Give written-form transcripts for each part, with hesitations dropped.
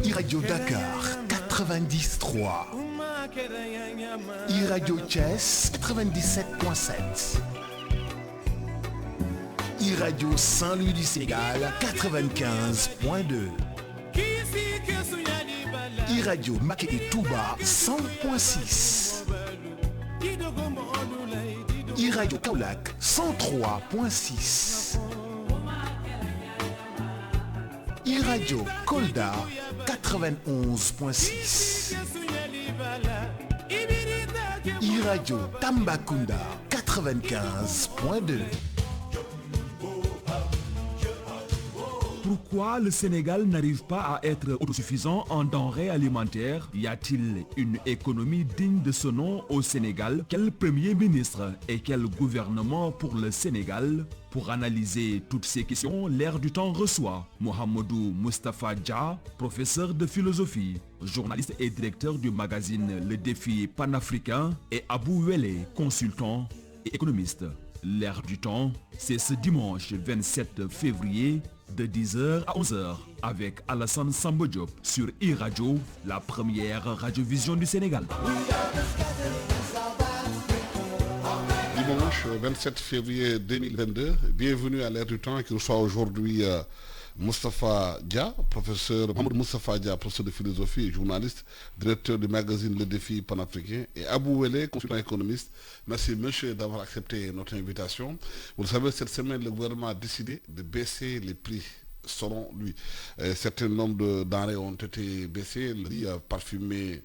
iRadio Dakar 90.3, iRadio Thiès 97.7, iRadio Saint-Louis du Sénégal 95.2, iRadio Mbacké et Touba 100.6, iRadio Kaolack 103.6, iRadio Kolda 91.6, iRadio Tambacounda 95.2. Pourquoi le Sénégal n'arrive pas à être autosuffisant en denrées alimentaires? Y a-t-il une économie digne de ce nom au Sénégal? Quel Premier ministre et quel gouvernement pour le Sénégal? Pour analyser toutes ces questions, l'Air du Temps reçoit Mohamedou Moustapha Dia, professeur de philosophie, journaliste et directeur du magazine Le Défi panafricain, et Abou Wele, consultant et économiste. L'Air du Temps, c'est ce dimanche 27 février de 10h à 11h avec Alassane Samba Diop sur iRadio, la première radiovision du Sénégal. Dimanche 27 février 2022, bienvenue à l'Air du Temps qui reçoit aujourd'hui Moustapha Dia, professeur de philosophie et journaliste, directeur du magazine Le Défi panafricain, et Abou Wele, consultant économiste. Merci monsieur d'avoir accepté notre invitation. Vous le savez, cette semaine, le gouvernement a décidé de baisser les prix selon lui. Certains nombres de denrées ont été baissés, le riz parfumé,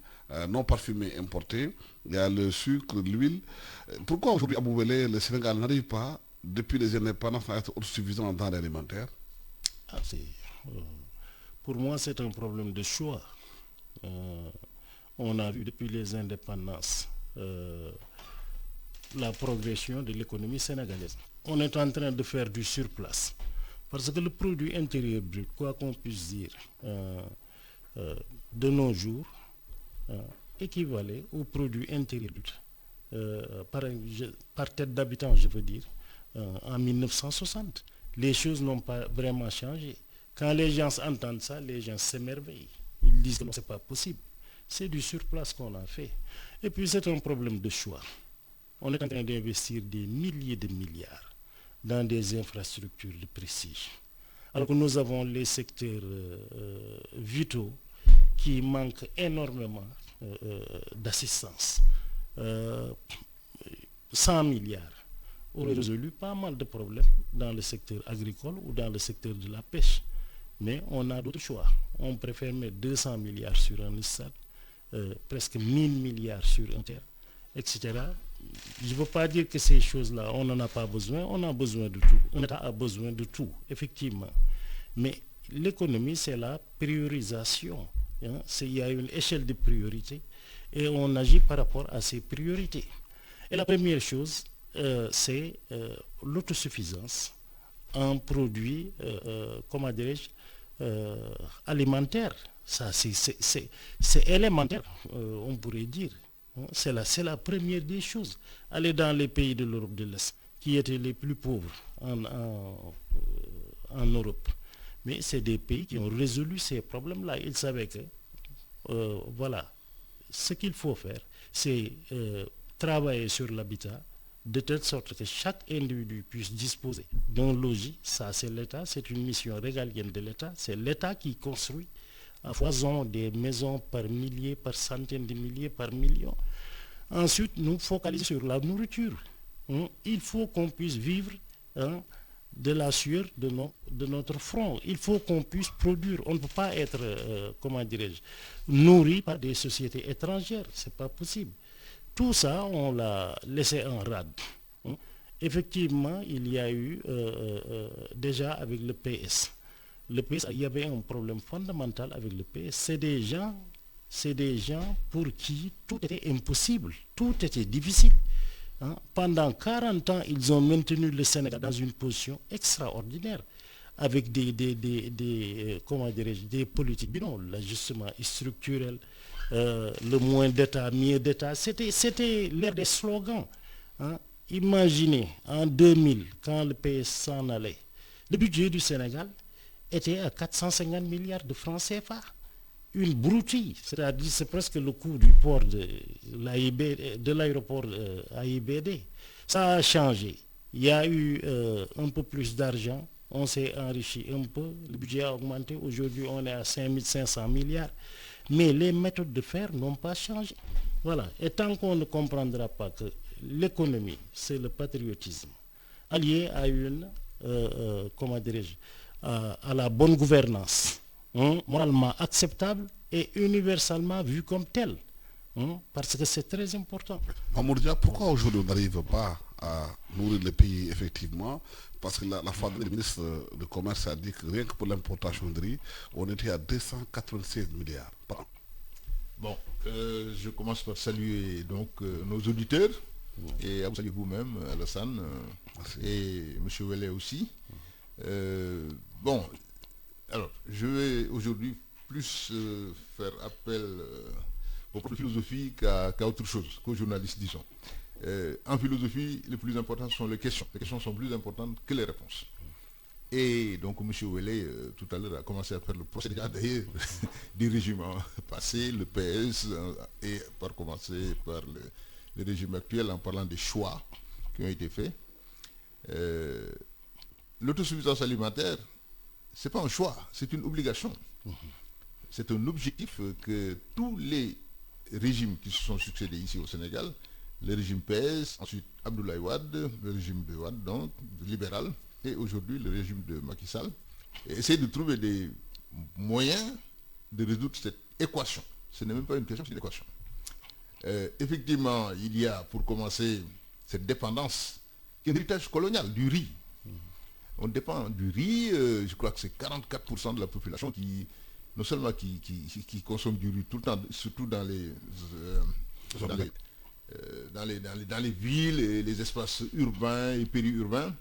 non parfumé importé, il y a le sucre, l'huile. Pourquoi aujourd'hui, Abou Wele, le Sénégal n'arrive pas, depuis les indépendances, à être autosuffisant en denrées alimentaires? Pour moi, c'est un problème de choix. On a vu depuis les indépendances la progression de l'économie sénégalaise. On est en train de faire du surplace. Parce que le produit intérieur brut, quoi qu'on puisse dire, de nos jours, équivalait au produit intérieur brut, par tête d'habitant, je veux dire, en 1960. Les choses n'ont pas vraiment changé. Quand les gens entendent ça, les gens s'émerveillent. Ils disent que non, ce n'est pas possible. C'est du surplace qu'on a fait. Et puis c'est un problème de choix. On est en train d'investir des milliers de milliards dans des infrastructures de prestige. Alors que nous avons les secteurs vitaux qui manquent énormément d'assistance. 100 milliards aurait résolu pas mal de problèmes dans le secteur agricole ou dans le secteur de la pêche. Mais on a d'autres choix. On préfère mettre 200 milliards sur un stade, presque 1000 milliards sur un terre, etc. Je ne veux pas dire que ces choses-là, on n'en a pas besoin. On a besoin de tout. On a besoin de tout, effectivement. Mais l'économie, c'est la priorisation. Il y a une échelle de priorité et on agit par rapport à ces priorités. Et la première chose, c'est l'autosuffisance en produits, comment dirais-je, alimentaires. Ça, c'est élémentaire, on pourrait dire. C'est la première des choses. Aller dans les pays de l'Europe de l'Est, qui étaient les plus pauvres en Europe. Mais c'est des pays qui ont résolu ces problèmes-là. Ils savaient que, voilà, ce qu'il faut faire, c'est travailler sur l'habitat, de telle sorte que chaque individu puisse disposer d'un logis. Ça, c'est l'État, c'est une mission régalienne de l'État. C'est l'État qui construit à foison des maisons par milliers, par centaines de milliers, par millions. Ensuite, nous focaliser sur la nourriture. Il faut qu'on puisse vivre de la sueur de notre front. Il faut qu'on puisse produire. On ne peut pas être, comment dirais-je, nourri par des sociétés étrangères. Ce n'est pas possible. Tout ça, on l'a laissé en rade. Effectivement, il y a eu déjà avec le PS. Le PS, il y avait un problème fondamental avec le PS. C'est des gens pour qui tout était impossible, tout était difficile. Pendant 40 ans, ils ont maintenu le Sénégal dans une position extraordinaire, avec comment dirais-je, des politiques bidons, l'ajustement structurel, le moins d'État, mieux d'État. C'était l'ère des slogans. Imaginez, en 2000, quand le PS s'en allait, le budget du Sénégal était à 450 milliards de francs CFA. une broutille, c'est-à-dire c'est presque le coût du port de l'aéroport AIBD. Ça a changé. Il y a eu un peu plus d'argent, on s'est enrichi un peu, le budget a augmenté, aujourd'hui on est à 5500 milliards, mais les méthodes de faire n'ont pas changé. Voilà, et tant qu'on ne comprendra pas que l'économie, c'est le patriotisme, allié à une, comment dirais-je, à la bonne gouvernance, moralement acceptable et universellement vu comme tel, parce que c'est très important. Mamour Dia, pourquoi aujourd'hui on n'arrive pas à nourrir le pays effectivement? Parce que la fois le ministre du Commerce a dit que rien que pour l'importation de riz, on était à 296 milliards par an. Bon, je commence par saluer donc nos auditeurs et à vous saluer vous-même, Alassane, et M. Ouellet aussi. Bon, alors, je vais aujourd'hui plus faire appel au propre philosophie qu'à autre chose, qu'aux journalistes, disons. En philosophie, le plus important sont les questions. Les questions sont plus importantes que les réponses. Et donc, M. Ouellet, tout à l'heure, a commencé à faire le procédé d'ailleurs des régimes passés, le PS, et par commencer par le régime actuel en parlant des choix qui ont été faits. L'autosuffisance alimentaire, ce n'est pas un choix, c'est une obligation. C'est un objectif que tous les régimes qui se sont succédés ici au Sénégal, le régime PS, ensuite Abdoulaye Wade, le régime de Wade, donc libéral, et aujourd'hui le régime de Macky Sall, essayer de trouver des moyens de résoudre cette équation. Ce n'est même pas une question, c'est une équation. Effectivement, il y a pour commencer cette dépendance, qui est un héritage colonial du riz. On dépend du riz, je crois que c'est 44% de la population qui, non seulement qui consomme du riz tout le temps, surtout dans les villes et les espaces urbains et périurbains,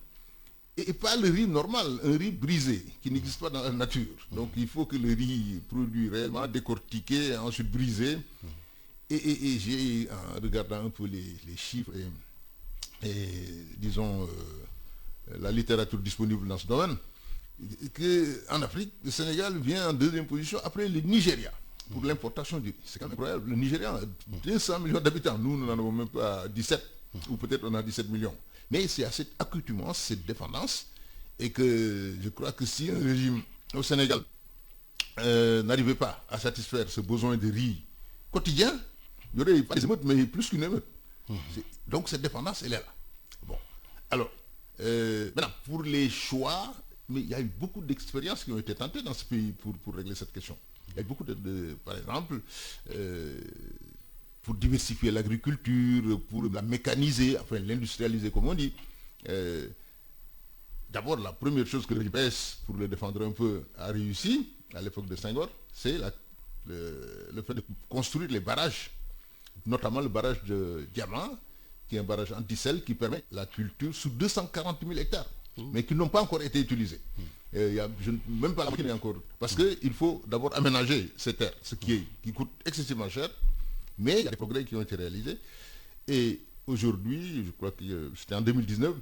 et pas le riz normal, un riz brisé, qui n'existe pas dans la nature. Donc il faut que le riz produit réellement, décortiqué, ensuite brisé. Et j'ai, en regardant un peu les chiffres et disons, la littérature disponible dans ce domaine, qu'en Afrique, le Sénégal vient en deuxième position après le Nigeria pour l'importation du riz. C'est quand même incroyable. Le Nigeria a 200 millions d'habitants. Nous n'en avons même pas 17, ou peut-être on a 17 millions. Mais c'est à cette accoutumance, cette dépendance, et que je crois que si un régime au Sénégal n'arrivait pas à satisfaire ce besoin de riz quotidien, il n'y aurait pas des émeutes, mais plus qu'une émeute. Donc cette dépendance, elle est là. Bon. Alors, maintenant, pour les choix, mais il y a eu beaucoup d'expériences qui ont été tentées dans ce pays pour régler cette question. Il y a eu beaucoup par exemple, pour diversifier l'agriculture, pour la mécaniser, enfin l'industrialiser comme on dit. D'abord, la première chose que le RIPES, pour le défendre un peu, a réussi à l'époque de Senghor, c'est le fait de construire les barrages, notamment le barrage de Diamant, qui est un barrage anti-sel qui permet la culture sous 240 000 hectares, mais qui n'ont pas encore été utilisés. Même pas la moitié encore. Parce qu'il faut d'abord aménager ces terres, ce qui coûte excessivement cher, mais il y a des progrès qui ont été réalisés. Et aujourd'hui, je crois que c'était en 2019,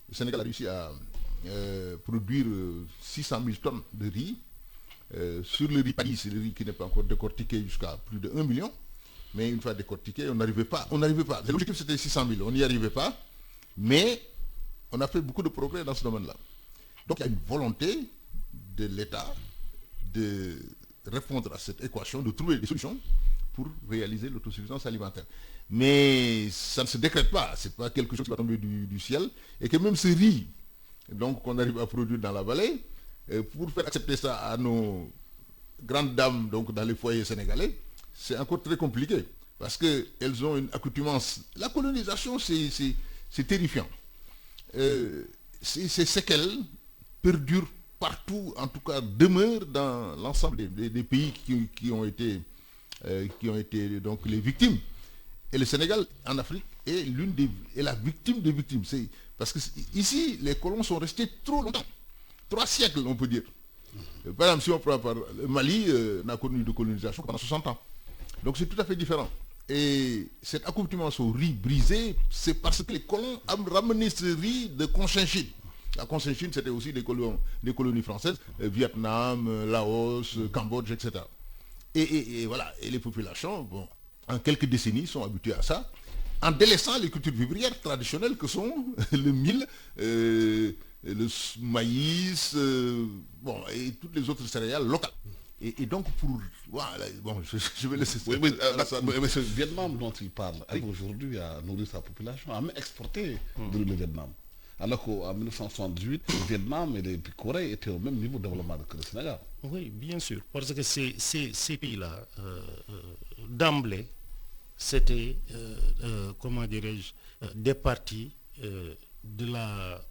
le Sénégal a réussi à produire 600 000 tonnes de riz. Sur le riz Paris, c'est le riz qui n'est pas encore décortiqué jusqu'à plus de 1 million. Mais une fois décortiqué, on n'arrivait pas. L'objectif c'était 600 000, on n'y arrivait pas. Mais on a fait beaucoup de progrès dans ce domaine-là. Donc il y a une volonté de l'État de répondre à cette équation, de trouver des solutions pour réaliser l'autosuffisance alimentaire. Mais ça ne se décrète pas, ce n'est pas quelque chose qui va tomber du ciel. Et que même ce riz donc, qu'on arrive à produire dans la vallée, pour faire accepter ça à nos grandes dames donc, dans les foyers sénégalais, c'est encore très compliqué. Parce qu'elles ont une accoutumance. La colonisation, c'est terrifiant. Ces séquelles perdurent partout, en tout cas demeurent dans l'ensemble des pays qui ont été donc les victimes. Et le Sénégal, en Afrique, est la victime des victimes. Parce que ici, les colons sont restés trop longtemps. 3 siècles, on peut dire. Par exemple, si on prend le Mali, n'a connu de colonisation pendant 60 ans. Donc c'est tout à fait différent. Et cette accoutumance au riz brisé, c'est parce que les colons ont ramené ce riz de Cochinchine. La Cochinchine, c'était aussi des colonies françaises, Vietnam, Laos, Cambodge, etc. Et voilà, et les populations, bon, en quelques décennies, sont habituées à ça, en délaissant les cultures vivrières traditionnelles que sont le mil, le maïs, bon, et toutes les autres céréales locales. Et donc, voilà, bon, je vais laisser ça. Oui, mais ce Vietnam dont il parle arrive aujourd'hui à nourrir sa population, à même exporter le Vietnam. Alors qu'en 1978, le Vietnam et les Corée étaient au même niveau de développement que le Sénégal. Oui, bien sûr, parce que ces pays-là, d'emblée, c'était, comment dirais-je, des parties de la,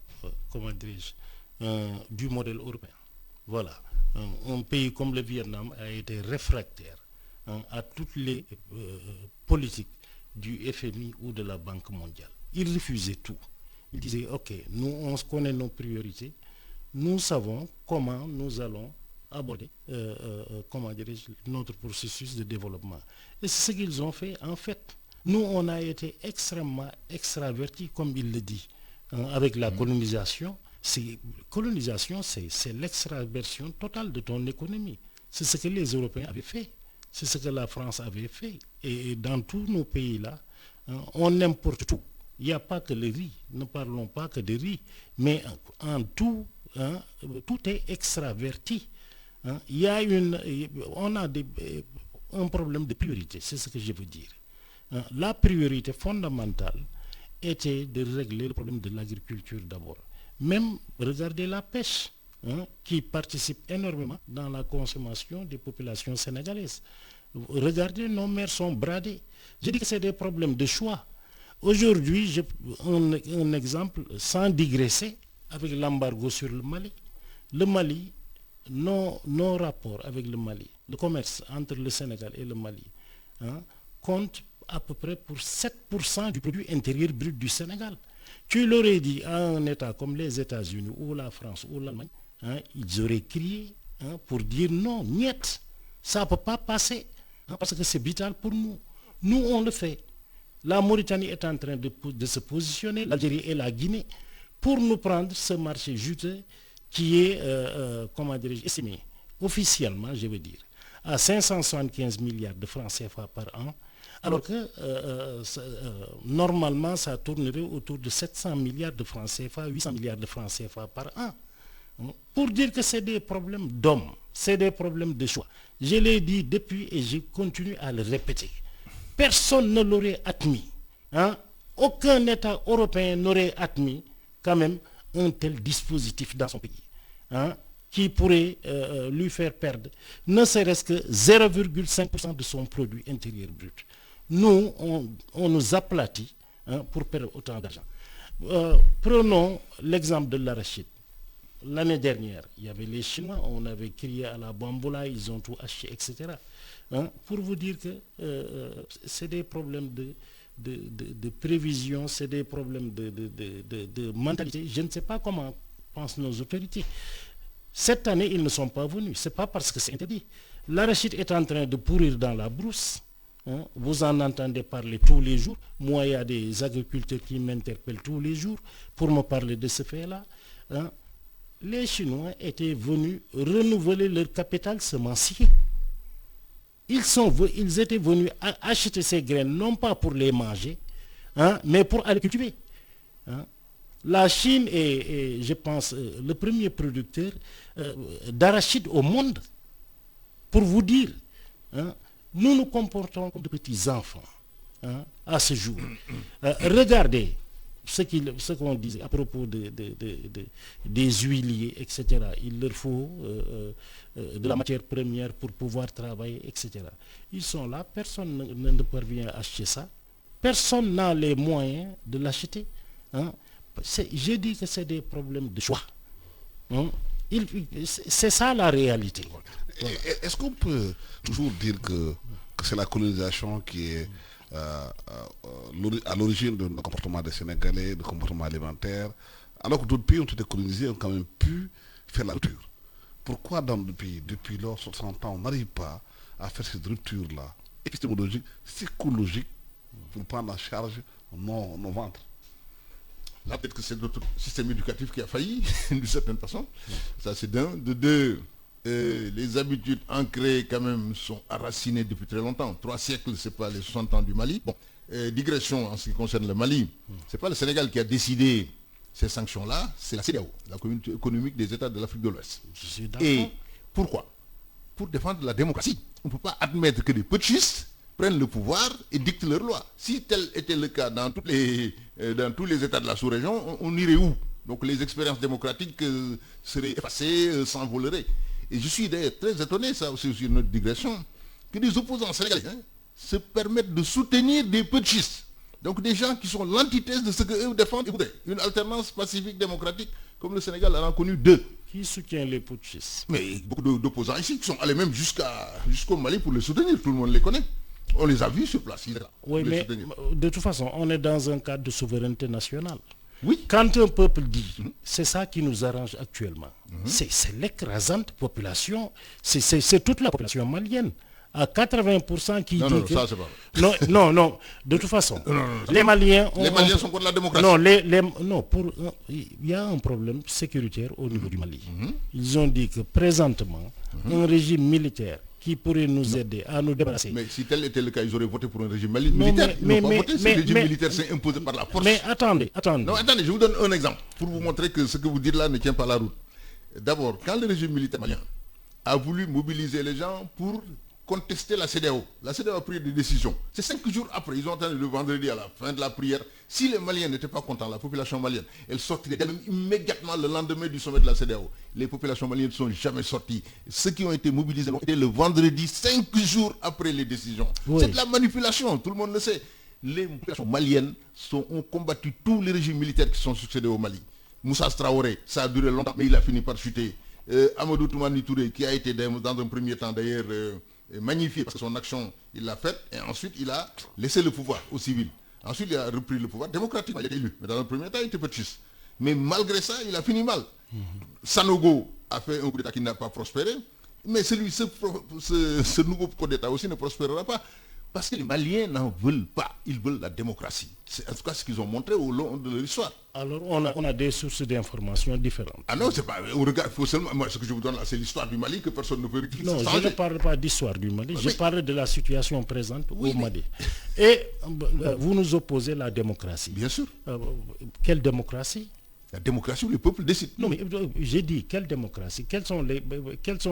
comment dirais-je, du modèle européen. Voilà. Un pays comme le Vietnam a été réfractaire à toutes les politiques du FMI ou de la Banque mondiale. Il refusait tout. Il disait, ok, nous on connaît nos priorités, nous savons comment nous allons aborder comment dirais-je, notre processus de développement. Et c'est ce qu'ils ont fait en fait. Nous, on a été extrêmement extravertis, comme il le dit, avec la colonisation. Colonisation, c'est l'extraversion totale de ton économie. C'est ce que les Européens avaient fait. C'est ce que la France avait fait. Et dans tous nos pays-là, on importe tout. Il n'y a pas que le riz. Ne parlons pas que de riz. Mais en tout, tout est extraverti. On a un problème de priorité. C'est ce que je veux dire. La priorité fondamentale était de régler le problème de l'agriculture d'abord. Même, regardez la pêche, qui participe énormément dans la consommation des populations sénégalaises. Regardez, nos mers sont bradées. Je dis que c'est des problèmes de choix. Aujourd'hui, un exemple, sans digresser, avec l'embargo sur le Mali. Le Mali, nos rapports avec le Mali, le commerce entre le Sénégal et le Mali, compte à peu près pour 7% du produit intérieur brut du Sénégal. Tu l'aurais dit à un État comme les États-Unis ou la France ou l'Allemagne, ils auraient crié pour dire non, niet, ça ne peut pas passer, parce que c'est vital pour nous. Nous, on le fait. La Mauritanie est en train de se positionner, l'Algérie et la Guinée, pour nous prendre ce marché juteux qui est, comment dirais-je, estimé officiellement, je veux dire, à 575 milliards de francs CFA par an, alors que normalement, ça tournerait autour de 700 milliards de francs CFA, 800 milliards de francs CFA par an. Pour dire que c'est des problèmes d'hommes, c'est des problèmes de choix. Je l'ai dit depuis et je continue à le répéter. Personne ne l'aurait admis. Aucun État européen n'aurait admis quand même un tel dispositif dans son pays, qui pourrait lui faire perdre ne serait-ce que 0,5% de son produit intérieur brut. Nous, on nous aplatit pour perdre autant d'argent. Prenons l'exemple de l'arachide. L'année dernière, il y avait les Chinois, on avait crié à la bamboula, ils ont tout acheté, etc. Pour vous dire que c'est des problèmes de prévision, c'est des problèmes de mentalité. Je ne sais pas comment pensent nos autorités. Cette année, ils ne sont pas venus. Ce n'est pas parce que c'est interdit. L'arachide est en train de pourrir dans la brousse. Vous en entendez parler tous les jours. Moi, il y a des agriculteurs qui m'interpellent tous les jours pour me parler de ce fait-là. Les Chinois étaient venus renouveler leur capital semencier. Ils étaient venus acheter ces graines, non pas pour les manger, mais pour aller cultiver. La Chine est, je pense, le premier producteur d'arachide au monde. Pour vous dire, nous nous comportons comme de petits enfants à ce jour. Regardez ce qu'on disait à propos des huiliers, etc. Il leur faut de la matière première pour pouvoir travailler, etc. Ils sont là, personne ne parvient à acheter ça. Personne n'a les moyens de l'acheter. Je dis que c'est des problèmes de choix. C'est ça la réalité. Voilà. Est-ce qu'on peut toujours dire que c'est la colonisation qui est à l'origine de nos comportements des Sénégalais, de comportements alimentaires, alors que d'autres pays ont été colonisés, ont quand même pu faire la rupture? Pourquoi dans le pays, depuis lors, 60 ans, on n'arrive pas à faire cette rupture-là, épistémologique, psychologique, pour prendre en charge nos ventres? Là, peut-être que c'est notre système éducatif qui a failli, d'une certaine façon. Ça, c'est d'un. De deux, les habitudes ancrées quand même sont enracinées depuis très longtemps. 3 siècles, c'est pas les 60 ans du Mali. Bon, digression en ce qui concerne le Mali. C'est pas le Sénégal qui a décidé ces sanctions-là, c'est la CEDEAO, la Communauté économique des États de l'Afrique de l'Ouest. Je suis d'accord. Et pourquoi? Pour défendre la démocratie. On ne peut pas admettre que des putschistes prennent le pouvoir et dictent leurs lois. Si tel était le cas dans tous les États de la sous-région, on irait où? Donc les expériences démocratiques seraient effacées, s'envoleraient. Et je suis d'ailleurs très étonné, ça aussi sur notre digression, que des opposants sénégalais se permettent de soutenir des putschistes. Donc des gens qui sont l'antithèse de ce qu'eux défendent. Écoutez, une alternance pacifique démocratique, comme le Sénégal en a connu 2. Qui soutient les putschistes? Mais beaucoup d'opposants ici qui sont allés même jusqu'au Mali pour les soutenir. Tout le monde les connaît. On les a vus sur place. Oui, mais de toute façon, on est dans un cadre de souveraineté nationale. Oui. Quand un peuple dit, c'est ça qui nous arrange actuellement, c'est l'écrasante population, c'est toute la population malienne. À 80% qui dit que... ça c'est pas vrai. Non, de toute façon, les Maliens... Les Maliens sont contre la démocratie. Non, il y a un problème sécuritaire au niveau du Mali. Ils ont dit que présentement, un régime militaire qui pourrait nous aider à nous débarrasser... Mais si tel était le cas, ils auraient voté pour un régime militaire. Ils n'ont pas voté si le régime militaire s'est imposé par la force. Mais attendez. Non, attendez, je vous donne un exemple pour vous montrer que ce que vous dites là ne tient pas la route. D'abord, quand le régime militaire malien a voulu mobiliser les gens pour contester la CEDEAO a pris des décisions. C'est 5 jours après, ils ont entendu le vendredi à la fin de la prière. Si les Maliens n'étaient pas contents, la population malienne, elle sortirait immédiatement le lendemain du sommet de la CEDEAO. Les populations maliennes ne sont jamais sorties. Ceux qui ont été mobilisés ont été le vendredi, 5 jours après les décisions. Oui. C'est de la manipulation, tout le monde le sait. Les populations maliennes ont combattu tous les régimes militaires qui sont succédés au Mali. Moussa Traoré, ça a duré longtemps, mais il a fini par chuter. Amadou Toumani Touré, qui a été dans un premier temps d'ailleurs magnifié parce que son action, il l'a faite, et ensuite il a laissé le pouvoir aux civils. Ensuite il a repris le pouvoir démocratiquement, il a été élu. Mais dans un premier temps, il était putschiste. Mais malgré ça, il a fini mal. Sanogo a fait un coup d'État qui n'a pas prospéré, mais ce nouveau coup d'État aussi ne prospérera pas. Parce que les Maliens n'en veulent pas, ils veulent la démocratie. C'est en tout cas ce qu'ils ont montré au long de leur histoire. Alors on a des sources d'informations différentes. Ah non, c'est pas... Regarde, faut seulement, moi, ce que je vous donne là, c'est l'histoire du Mali que personne ne peut récupérer. Non, je ne parle pas d'histoire du Mali, je parle de la situation présente au Mali. Et vous nous opposez la démocratie. Bien sûr. Quelle démocratie? La démocratie où le peuple décide. Non, mais j'ai dit quelle démocratie? Quels sont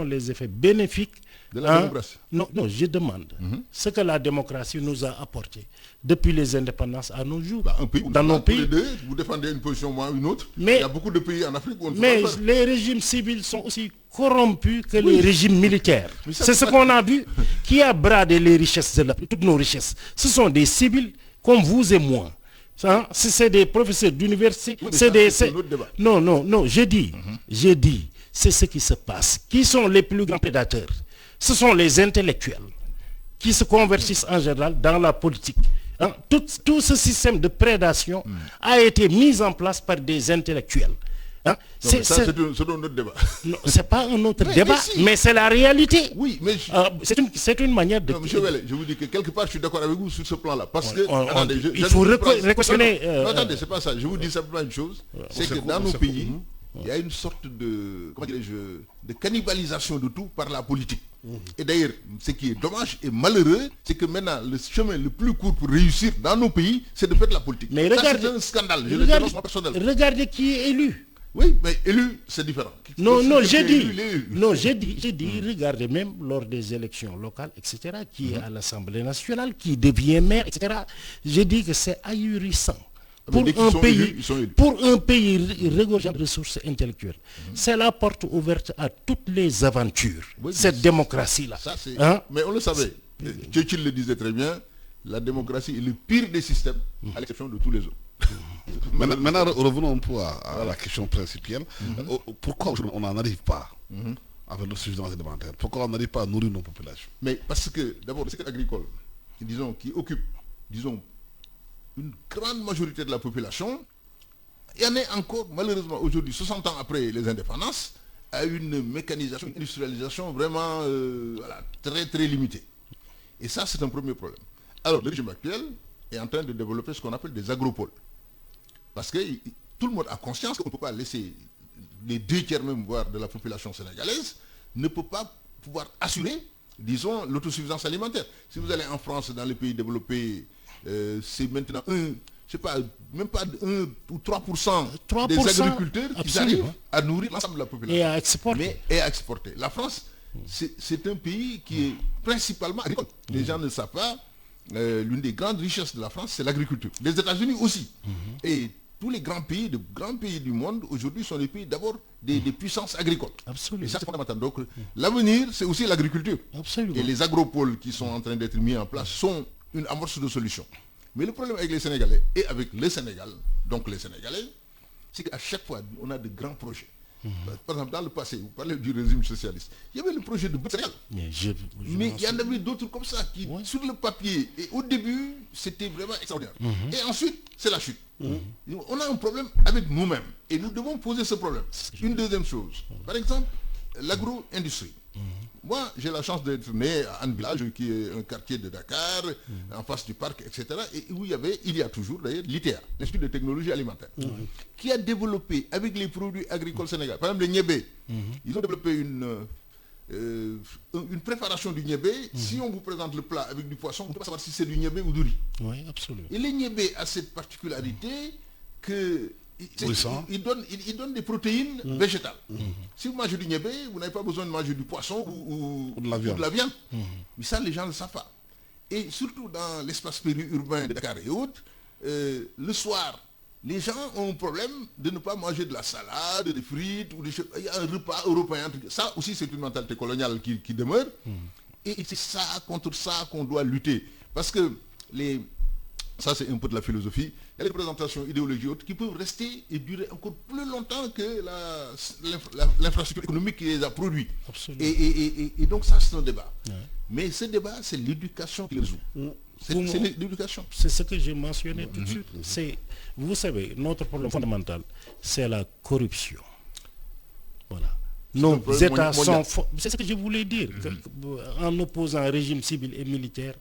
les effets bénéfiques de la démocratie? Non, je demande ce que la démocratie nous a apporté depuis les indépendances à nos jours. Un pays, dans nos pays, vous défendez une position, moi une autre. Mais il y a beaucoup de pays en Afrique où on ne peut pas le faire. Les régimes civils sont aussi corrompus que les régimes militaires. C'est ce qu'on a vu. Qui a bradé les richesses de l'Afrique, toutes nos richesses? Ce sont des civils comme vous et moi. C'est des professeurs d'université. Non, j'ai dit, c'est ce qui se passe. Qui sont les plus grands prédateurs? Ce sont les intellectuels qui se convertissent en général dans la politique. Tout ce système de prédation a été mis en place par des intellectuels. C'est un autre débat. Non, c'est pas un autre débat, mais c'est la réalité. Oui, mais c'est une manière de... Non, monsieur Welle, je vous dis que quelque part je suis d'accord avec vous sur ce plan-là. Parce que il faut reconnaître... Non, attendez, c'est pas ça. Je vous dis simplement une chose. C'est que dans nos pays, il y a une sorte de, de cannibalisation de tout par la politique. Et d'ailleurs, ce qui est dommage et malheureux, c'est que maintenant, le chemin le plus court pour réussir dans nos pays, c'est de faire de la politique. Mais ça, c'est un scandale. Je le dénonce moi personnellement. Regardez qui est élu. Oui, mais élu, c'est différent. Non, j'ai dit, regardez même lors des élections locales, etc., qui est à l'Assemblée nationale, qui devient maire, etc. J'ai dit que c'est ahurissant. Pour un pays regorgeant de ressources intellectuelles, c'est la porte ouverte à toutes les aventures, cette démocratie-là. Mais on le savait. Churchill le disait très bien, la démocratie est le pire des systèmes, à l'exception de tous les autres. Maintenant, revenons un peu à la question principale. Pourquoi on n'en arrive pas avec notre suffisance alimentaire? Pourquoi on n'arrive pas à nourrir nos populations? Mais parce que, d'abord, le secteur agricole, qui occupe, une grande majorité de la population, il y en a encore, malheureusement, aujourd'hui, 60 ans après les indépendances, à une mécanisation, une industrialisation vraiment très, très limitée. Et ça, c'est un premier problème. Alors, le régime actuel est en train de développer ce qu'on appelle des agropoles. Parce que tout le monde a conscience qu'on ne peut pas laisser les 2 tiers même, voire de la population sénégalaise, ne peut pas pouvoir assurer, disons, l'autosuffisance alimentaire. Si vous allez en France, dans les pays développés, c'est maintenant même pas 1 ou 3% des agriculteurs qui arrivent à nourrir l'ensemble de la population. Et à exporter. Et à exporter. La France, c'est un pays qui est principalement agricole. Les gens ne savent pas, l'une des grandes richesses de la France, c'est l'agriculture. Les États-Unis aussi. Et tous les grands pays du monde, aujourd'hui, sont des pays d'abord des puissances agricoles. Absolument. Et ça, c'est fondamental. Donc, l'avenir, c'est aussi l'agriculture. Absolument. Et les agropoles qui sont en train d'être mis en place sont une amorce de solution. Mais le problème avec les Sénégalais et avec le Sénégal, donc les Sénégalais, c'est qu'à chaque fois, on a de grands projets. Par exemple, dans le passé, vous parlez du régime socialiste, il y avait le projet de Sénégal. Mais il y en avait d'autres comme ça, qui, sur le papier, et au début, c'était vraiment extraordinaire. Et ensuite, c'est la chute. On a un problème avec nous-mêmes. Et nous devons poser ce problème. Une deuxième chose, par exemple, l'agro-industrie. Moi, j'ai la chance d'être né à un village qui est un quartier de Dakar, en face du parc, etc. Et où il y a toujours d'ailleurs l'ITA, l'Institut de technologie alimentaire, qui a développé avec les produits agricoles sénégalais, par exemple le niébé, ils ont développé une préparation du niébé. Si on vous présente le plat avec du poisson, vous ne pouvez pas savoir si c'est du niébé ou du riz. Oui, absolument. Et le niébé a cette particularité que il donne des protéines végétales. Si vous mangez du niébé, vous n'avez pas besoin de manger du poisson ou de la viande. Mais ça, les gens ne le savent pas. Et surtout dans l'espace périurbain de Dakar et autres, le soir, les gens ont un problème de ne pas manger de la salade, des frites, ou des choses. Il y a un repas européen. Ça aussi, c'est une mentalité coloniale qui demeure. Et c'est ça, contre ça qu'on doit lutter. Parce que ça, c'est un peu de la philosophie. Il y a des représentations idéologiques qui peuvent rester et durer encore plus longtemps que l'infrastructure économique qui les a produits. Et donc ça, c'est un débat. Mais ce débat, c'est l'éducation qui le résout. C'est l'éducation. C'est ce que j'ai mentionné tout de suite. Vous savez, notre problème fondamental, c'est la corruption. Voilà. Nos États sont... C'est ce que je voulais dire. En opposant régime civil et militaire,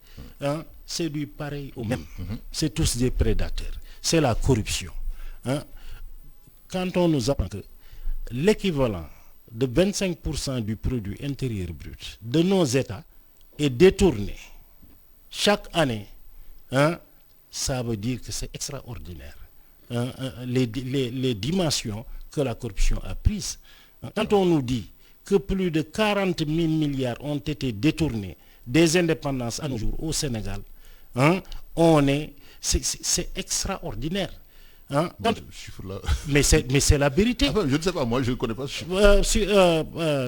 c'est du pareil au même. C'est tous des prédateurs. C'est la corruption. Quand on nous apprend que l'équivalent de 25% du produit intérieur brut de nos États est détourné chaque année, ça veut dire que c'est extraordinaire. Les dimensions que la corruption a prises. Quand on nous dit que plus de 40 000 milliards ont été détournés des indépendances à nos jours au Sénégal, c'est extraordinaire. Mais c'est la vérité. Enfin, je ne sais pas, moi je ne connais pas ce chiffre. Sur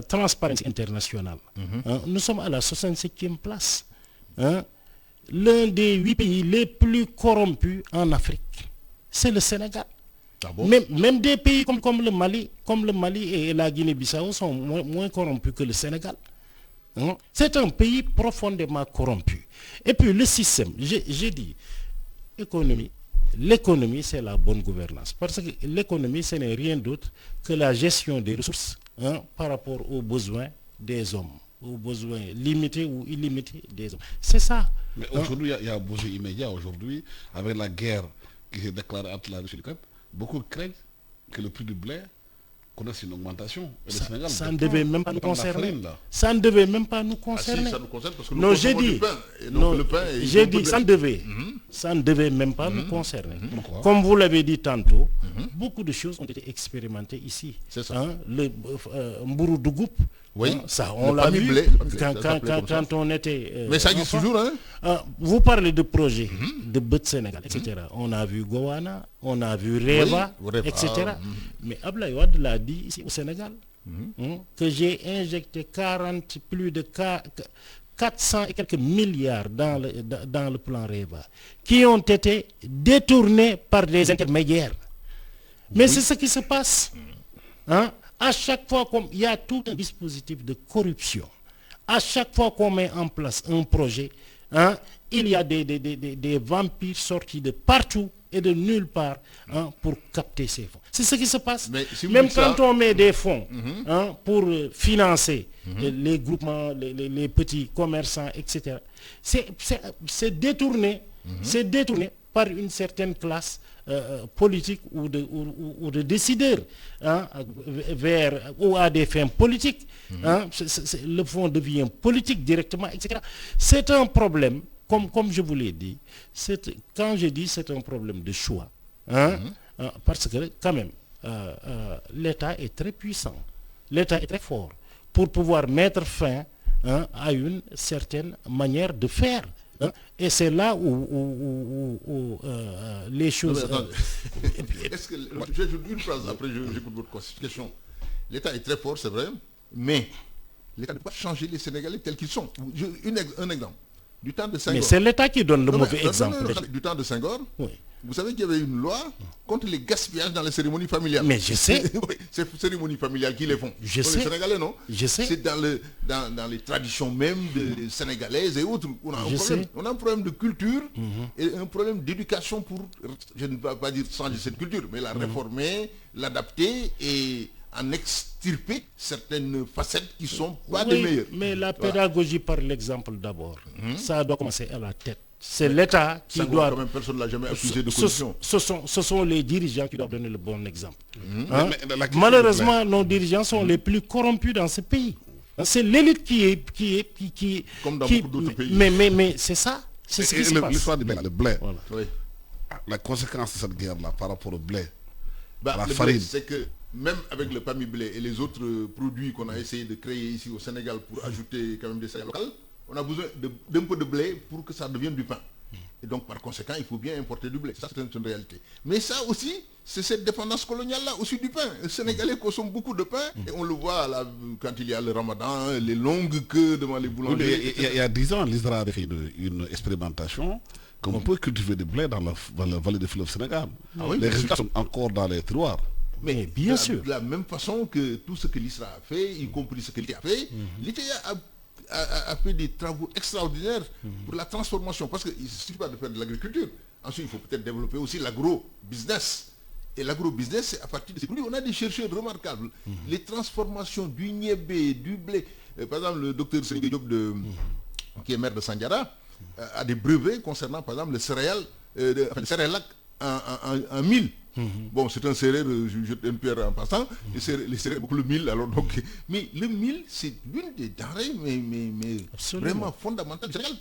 Transparency International, nous sommes à la 67e place. L'un des 8 pays les plus corrompus en Afrique, c'est le Sénégal. Ah bon? Même des pays comme le Mali et la Guinée-Bissau sont moins corrompus que le Sénégal. C'est un pays profondément corrompu. Et puis le système, j'ai dit, l'économie c'est la bonne gouvernance. Parce que l'économie ce n'est rien d'autre que la gestion des ressources par rapport aux besoins des hommes, aux besoins limités ou illimités des hommes. C'est ça. Mais aujourd'hui, il y a un besoin immédiat aujourd'hui, avec la guerre qui s'est déclarée entre la Russie et l'Ukraine. Beaucoup craignent que le prix du blé connaisse une augmentation. Et ça ne devait même pas nous concerner. Ça ne devait même pas nous concerner. Si, ça nous concerne parce que nous consommons du pain. J'ai dit, ça ne devait même pas nous concerner. Comme vous l'avez dit tantôt, beaucoup de choses ont été expérimentées ici. C'est ça. Le Mbourou Dougup, oui, ça, on l'a vu quand on était... mais ça existe toujours, vous parlez de projets de Bët Sénégal, etc. On a vu Gowana, on a vu Reva, etc. Mais Abdoulaye Wade l'a dit ici au Sénégal, que j'ai injecté plus de 400 et quelques milliards dans le plan Reva, qui ont été détournés par des intermédiaires. Mais c'est ce qui se passe. À chaque fois qu'il y a tout un dispositif de corruption, à chaque fois qu'on met en place un projet, il y a des vampires sortis de partout et de nulle part pour capter ces fonds. C'est ce qui se passe. Même quand on met des fonds pour financer les groupements, les petits commerçants, etc. C'est détourné. C'est détourné par une certaine classe politique ou de décideurs, hein, ou à des fins politiques. Hein, le fonds devient politique directement, etc. C'est un problème, comme je vous l'ai dit, quand je dis c'est un problème de choix, hein, parce que quand même, l'État est très puissant, l'État est très fort pour pouvoir mettre fin, hein, à une certaine manière de faire. Hein? Et c'est là où les choses... Est-ce que, j'ajoute une phrase, après j'écoute votre question. L'État est très fort, c'est vrai, mais l'État ne peut pas changer les Sénégalais tels qu'ils sont. Un exemple. Du temps de Senghor. Mais c'est l'État qui donne le mauvais exemple. Du temps de Senghor, oui. Vous savez qu'il y avait une loi contre les gaspillages dans les cérémonies familiales. Mais je sais. Oui, c'est les cérémonies familiales qui les font. Je sais. Les Sénégalais, non? Je sais. C'est dans les traditions même sénégalaises et autres. On a un problème de culture et un problème d'éducation pour, je ne vais pas dire changer cette culture, mais la réformer, l'adapter et en extirper certaines facettes qui ne sont pas des meilleures. Mais la pédagogie par l'exemple d'abord, ça doit commencer à la tête. C'est l'État qui doit... Quand même, personne ne l'a jamais accusé de corruption. Ce sont les dirigeants qui doivent donner le bon exemple. Hein? Malheureusement, nos dirigeants sont les plus corrompus dans ce pays. C'est l'élite qui comme dans beaucoup d'autres pays. Mais c'est ça. C'est ce qui se passe. L'histoire du blé, le blé. Voilà. Oui. La conséquence de cette guerre-là par rapport au blé, la le farine. blé, c'est que même avec le PAMI blé et les autres produits qu'on a essayé de créer ici au Sénégal pour ajouter quand même des céréales locales, on a besoin d'un peu de blé pour que ça devienne du pain. Et donc, par conséquent, il faut bien importer du blé. Ça, c'est une réalité. Mais ça aussi, c'est cette dépendance coloniale-là aussi du pain. Les Sénégalais consomment beaucoup de pain et on le voit là, quand il y a le ramadan, les longues queues devant les boulangeries. Il y a 10 ans, l'ISRA a fait une expérimentation qu'on peut cultiver du blé dans la vallée du fleuve Sénégal. Les résultats sont encore dans les tiroirs. Mais bien sûr. De la même façon que tout ce que l'ISRA a fait, y compris ce que l'ITA a fait, l'ITA a fait des travaux extraordinaires pour la transformation. Parce qu'il ne suffit pas de faire de l'agriculture. Ensuite, il faut peut-être développer aussi l'agro-business. Et l'agro-business, c'est à partir de ces produits. On a des chercheurs remarquables. Les transformations du niébé, du blé. Par exemple, le docteur Sénégal Diop, qui est maire de Sandiara, a des brevets concernant, par exemple, le céréalac en mil. Bon, c'est un céréal, je jette une pierre en passant, les céréales, beaucoup le mil, alors donc, mais le mil, c'est l'une des denrées, mais vraiment fondamentales du Sénégal.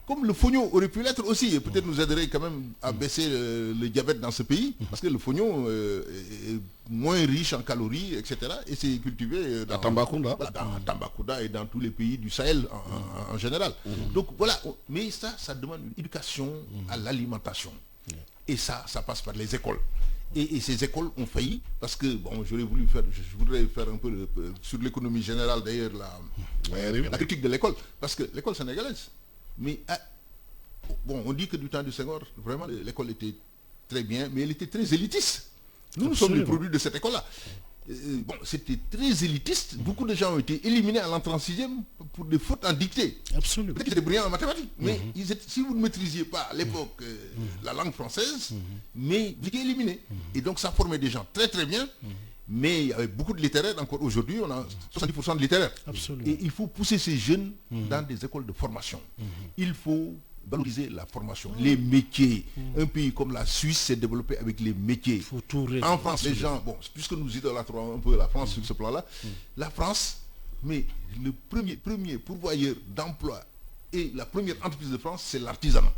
Comme le fognon aurait pu l'être aussi, et peut-être nous aiderait quand même à baisser le diabète dans ce pays, parce que le fognon est moins riche en calories, etc., et c'est cultivé à Tambacounda. Dans Tambacounda et dans tous les pays du Sahel en général. Donc voilà, mais ça demande une éducation à l'alimentation. Et ça passe par les écoles. Et ces écoles ont failli, parce que, bon, je voudrais faire un peu sur l'économie générale, d'ailleurs, la critique de l'école, parce que l'école sénégalaise, mais, bon, on dit que du temps du Senghor, vraiment, l'école était très bien, mais elle était très élitiste. Nous sommes les produits de cette école-là. Bon, c'était très élitiste. Beaucoup de gens ont été éliminés à l'entrée en 6e pour des fautes en dictée. Absolument. Peut-être qu'ils étaient brillants en mathématiques, mais si vous ne maîtrisiez pas à l'époque la langue française, mais vous étiez éliminé. Et donc ça formait des gens très très bien, mais il y avait beaucoup de littéraires. Encore aujourd'hui, on a 70% de littéraires. Absolument. Et il faut pousser ces jeunes dans des écoles de formation. Il faut valoriser la formation, les métiers. Un pays comme la Suisse s'est développé avec les métiers. En France, les gens, bon, puisque nous idolâtrons un peu la France sur ce plan-là, la France, mais le premier pourvoyeur d'emploi et la première entreprise de France, c'est l'artisanat.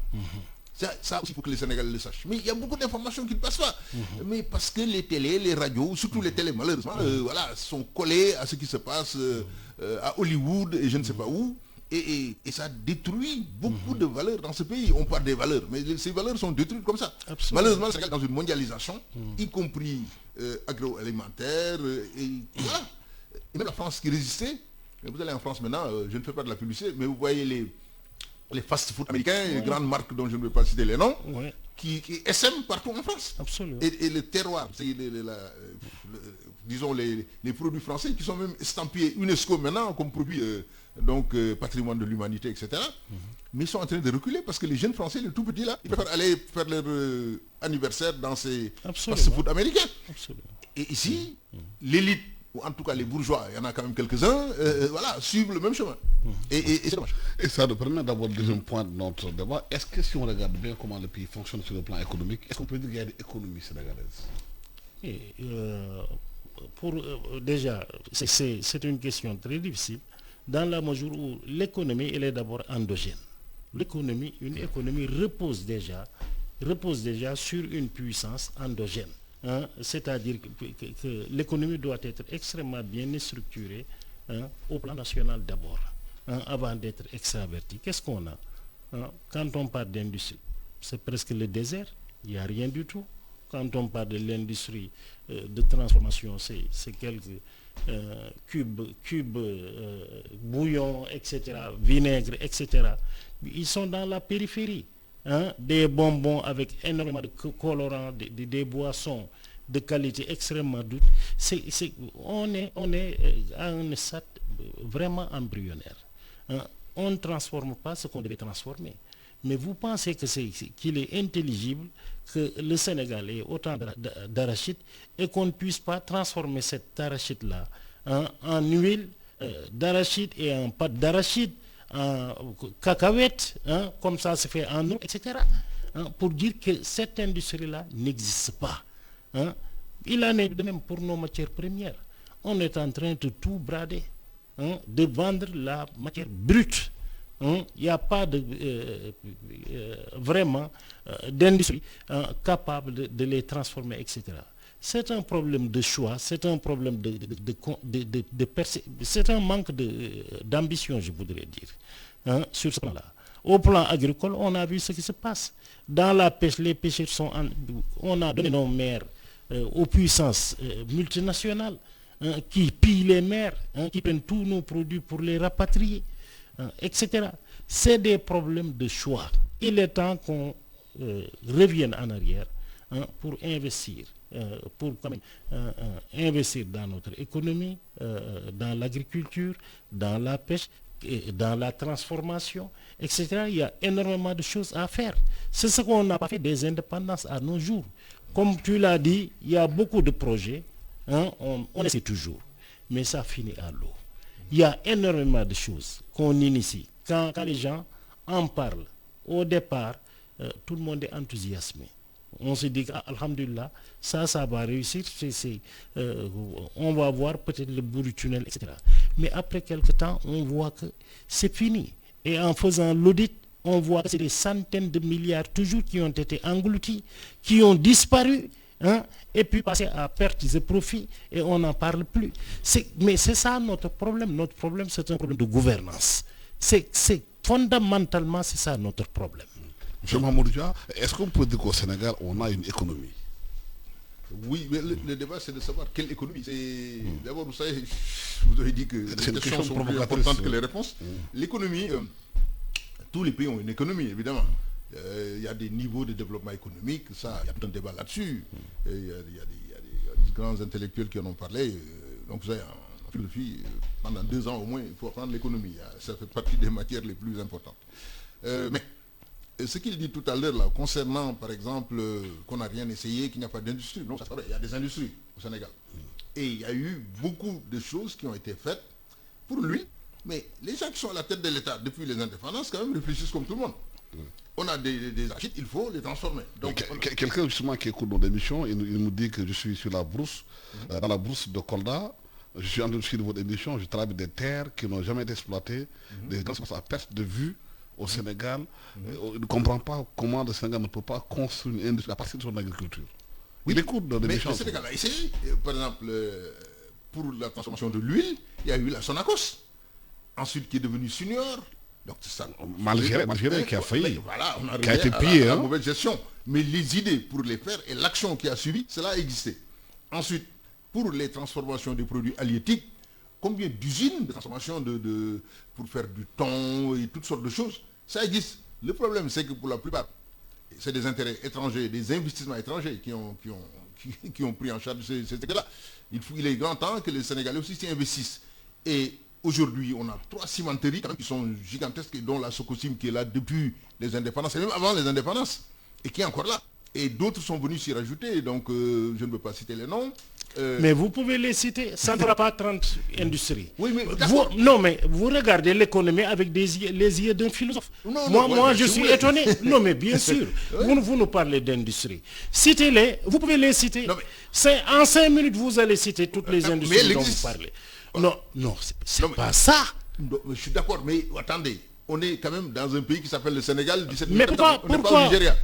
Ça aussi, il faut que les Sénégalais le sachent. Mais il y a beaucoup d'informations qui ne passent pas. Mais parce que les télés, les radios, surtout les télés, malheureusement, sont collés à ce qui se passe à Hollywood et je ne sais pas où. Et ça détruit beaucoup de valeurs dans ce pays. On parle des valeurs, mais ces valeurs sont détruites comme ça. Absolument. Malheureusement, le Sénégal dans une mondialisation, y compris agroalimentaire, et voilà. Et même la France qui résistait, vous allez en France maintenant, je ne fais pas de la publicité, mais vous voyez les fast-food américains, les grandes marques dont je ne vais pas citer les noms, qui SM partout en France. Absolument. Et le terroir, c'est disons les produits français qui sont même estampillés UNESCO maintenant comme produits patrimoine de l'humanité, etc. Mais ils sont en train de reculer parce que les jeunes Français, les tout petits là, ils préfèrent aller faire leur anniversaire dans ces fast-food américains. Absolument. Et ici, l'élite, ou en tout cas les bourgeois, il y en a quand même quelques-uns, suivent le même chemin. Et c'est dommage. Et ça nous permet d'avoir le deuxième point de notre débat. Est-ce que si on regarde bien comment le pays fonctionne sur le plan économique, est-ce qu'on peut dire qu'il y a des économies sénégalaises? Et, déjà, c'est une question très difficile dans la mesure où l'économie, elle est d'abord endogène. Une économie repose déjà sur une puissance endogène. C'est-à-dire que l'économie doit être extrêmement bien structurée au plan national d'abord, avant d'être extravertie. Qu'est-ce qu'on a quand on parle d'industrie, c'est presque le désert, il n'y a rien du tout. Quand on parle de l'industrie de transformation, c'est quelques cubes, bouillon, etc., vinaigre, etc. Ils sont dans la périphérie. Des bonbons avec énormément de colorants, des boissons de qualité extrêmement douce. On est à un stade vraiment embryonnaire. On ne transforme pas ce qu'on devait transformer. Mais vous pensez qu'il est intelligible que le Sénégal ait autant d'arachide et qu'on ne puisse pas transformer cet arachide-là en huile d'arachide et en pâte d'arachide, en cacahuètes, comme ça se fait en eau, etc. Pour dire que cette industrie-là n'existe pas. Il en est de même pour nos matières premières. On est en train de tout brader, de vendre la matière brute. Il n'y a pas vraiment d'industrie capable de les transformer, etc. C'est un problème de choix, c'est un problème c'est un manque d'ambition, je voudrais dire, sur ce plan-là. Au plan agricole, on a vu ce qui se passe. Dans la pêche, les pêcheurs on a donné nos mers aux puissances multinationales qui pillent les mers, qui prennent tous nos produits pour les rapatrier, etc. C'est des problèmes de choix. Il est temps qu'on revienne en arrière pour investir. Pour investir dans notre économie, dans l'agriculture, dans la pêche, dans la transformation, etc. Il y a énormément de choses à faire. C'est ce qu'on n'a pas fait des indépendances à nos jours. Comme tu l'as dit, il y a beaucoup de projets, on essaie toujours, mais ça finit à l'eau. Il y a énormément de choses qu'on initie. Quand les gens en parlent, au départ, tout le monde est enthousiasmé. On se dit qu'Alhamdulillah, ça va réussir, on va voir peut-être le bout du tunnel, etc. Mais après quelque temps, on voit que c'est fini. Et en faisant l'audit, on voit que c'est des centaines de milliards toujours qui ont été engloutis, qui ont disparu, et puis passé à perte de profit, et on n'en parle plus. Mais c'est ça notre problème. Notre problème, c'est un problème de gouvernance. Fondamentalement, c'est ça notre problème. M. Mahamadou Dia, est-ce qu'on peut dire qu'au Sénégal, on a une économie? Oui, mais le débat, c'est de savoir quelle économie. D'abord, vous savez, vous avez dit que les questions sont plus importantes que les réponses. L'économie, tous les pays ont une économie, évidemment. Il y a des niveaux de développement économique, ça, il y a tout un débat là-dessus. Il y a des grands intellectuels qui en ont parlé. Donc, vous savez, en philosophie, pendant 2 ans au moins, il faut apprendre l'économie. Ça fait partie des matières les plus importantes. Mais ce qu'il dit tout à l'heure, là, concernant, par exemple, qu'on n'a rien essayé, qu'il n'y a pas d'industrie. Non, ça c'est vrai, il y a des industries au Sénégal. Et il y a eu beaucoup de choses qui ont été faites pour lui. Mais les gens qui sont à la tête de l'État depuis les indépendances, quand même, réfléchissent comme tout le monde. On a des acides, il faut les transformer. Donc, quelqu'un justement qui écoute nos émissions, il me dit que je suis sur la brousse, dans la brousse de Kolda. Je suis en train de suivre votre émission, je travaille des terres qui n'ont jamais été exploitées, des gens à perte de vue au Sénégal. On ne comprend pas comment le Sénégal ne peut pas construire une industrie à partir de son agriculture. Il écoute dans l'émission. Mais le Sénégal a essayé. Par exemple, pour la transformation de l'huile, il y a eu la Sonacos. Ensuite, qui est devenu Senior. Donc, c'est ça. Malgré qui a failli. Voilà, on a qui a été pillé. La mauvaise gestion. Mais les idées pour les faire et l'action qui a suivi, cela a existé. Ensuite, pour les transformations des produits halieutiques, combien d'usines de transformation pour faire du thon et toutes sortes de choses, ça existe. Le problème, c'est que pour la plupart, c'est des intérêts étrangers, des investissements étrangers qui ont pris en charge ces là. Il est grand temps que les Sénégalais aussi s'y investissent. Et aujourd'hui, on a 3 cimenteries qui sont gigantesques, dont la Socosim qui est là depuis les indépendances, et même avant les indépendances, et qui est encore là. Et d'autres sont venus s'y rajouter, donc je ne veux pas citer les noms. Mais vous pouvez les citer, ça ne fera pas 30 industries. Oui, mais Non, mais vous regardez l'économie avec les yeux d'un philosophe. Moi, je suis étonné. Non, mais bien sûr, vous nous parlez d'industrie. Citez-les, vous pouvez les citer. En 5 minutes, vous allez citer toutes les industries dont vous parlez. Non, c'est pas ça. Non, je suis d'accord, mais attendez. On est quand même dans un pays qui s'appelle le Sénégal. Mais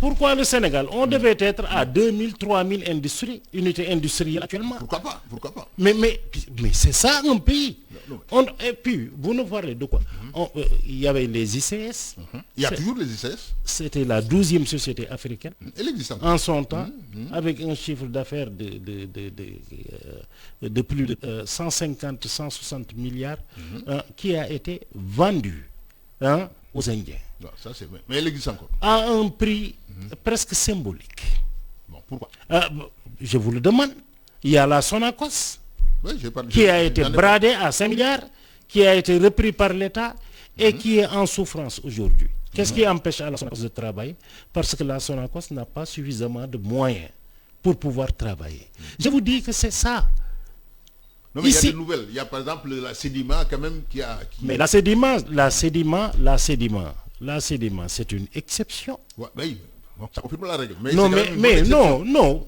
pourquoi le Sénégal? On devait être à 2000, 3000 unités industrielles actuellement. Pourquoi pas? Mais c'est ça un pays. Et puis, vous nous parlez de quoi? Il y avait les ICS. Il y a toujours les ICS. C'était la 12e société africaine. Elle existe encore. En son temps, avec un chiffre d'affaires de plus de 150, 160 milliards qui a été vendu aux Indiens. Non, ça c'est vrai. Mais elle existe encore. À un prix presque symbolique. Bon, pourquoi? Je vous le demande. Il y a la Sonacos qui a été bradée à 5 milliards, qui a été repris par l'État et qui est en souffrance aujourd'hui. Qu'est-ce qui empêche à la Sonacos de travailler? Parce que la Sonacos n'a pas suffisamment de moyens pour pouvoir travailler. Je vous dis que c'est ça. Non, mais ici, il y a des nouvelles. Il y a par exemple la Sedima quand même Mais la Sedima, c'est une exception. Ouais, oui, bon, ça confirme la règle. Non, non.